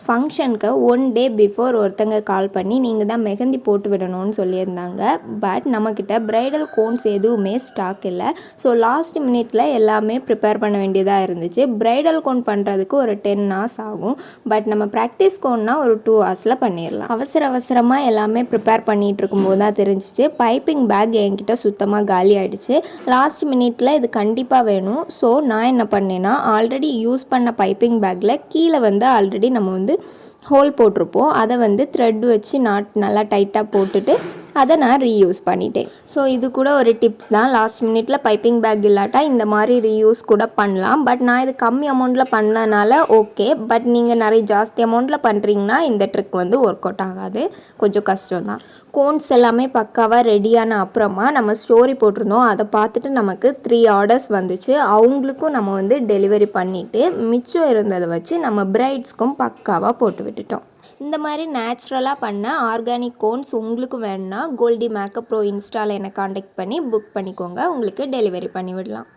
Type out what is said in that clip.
ஃபங்க்ஷனுக்கு 1 day before ஒருத்தங்க கால் பண்ணி நீங்கள் தான் மெஹந்தி போட்டு விடணும்னு சொல்லியிருந்தாங்க. பட் நம்மக்கிட்ட ப்ரைடல் கோன்ஸ் எதுவுமே ஸ்டாக் இல்லை. ஸோ லாஸ்ட் மினிட்ல எல்லாமே ப்ரிப்பேர் பண்ண வேண்டியதாக இருந்துச்சு. ப்ரைடல் கோன் பண்ணுறதுக்கு ஒரு 10 hours ஆகும். பட் நம்ம ப்ராக்டிஸ் கோன்னா ஒரு 2 hours பண்ணிடலாம். அவசரமாக எல்லாமே ப்ரிப்பேர் பண்ணிகிட்டு இருக்கும்போது தான் தெரிஞ்சிச்சு பைப்பிங் பேக் என்கிட்ட சுத்தமாக காலி ஆகிடுச்சு. லாஸ்ட் மினிட்ல இது கண்டிப்பாக வேணும். ஸோ நான் என்ன பண்ணேன்னா ஆல்ரெடி யூஸ் பண்ண பைப்பிங் பேக்கில் கீழே ஆல்ரெடி நம்ம ஹோல் போட்டிருப்போம். அதை த்ரெட் வச்சு நல்லா டைட்டாக போட்டுட்டு அதை நான் ரீயூஸ் பண்ணிட்டேன். ஸோ இது கூட ஒரு டிப்ஸ் தான். லாஸ்ட் மினிட்ல பைப்பிங் பேக் இல்லாட்டா இந்த மாதிரி ரீயூஸ் கூட பண்ணலாம். பட் நான் இது கம்மி அமௌண்ட்டில் பண்ணனால ஓகே. பட் நீங்கள் நிறைய ஜாஸ்தி அமௌண்ட்டில் பண்ணுறீங்கன்னா இந்த ட்ரிக் ஒர்க் அவுட் ஆகாது, கொஞ்சம் கஷ்டம் தான். கோன்ஸ் எல்லாமே பக்காவாக ரெடியான அப்புறமா நம்ம ஸ்டோரி போட்டிருந்தோம். அதை பார்த்துட்டு நமக்கு 3 orders வந்துச்சு. அவங்களுக்கும் நம்ம டெலிவரி பண்ணிவிட்டு மிச்சம் இருந்ததை வச்சு நம்ம பிரைட்ஸ்க்கும் பக்காவாக போட்டு விட்டுட்டோம். இந்த மாதிரி நேச்சுரலாக பண்ண ஆர்கானிக் கோன்ஸ் உங்களுக்கு வேணும்னா கோல்டி மேக்கப் ப்ரோ இன்ஸ்டாவில் என்னை காண்டாக்ட் பண்ணி புக் பண்ணிக்கோங்க. உங்களுக்கு டெலிவரி பண்ணி விடலாம்.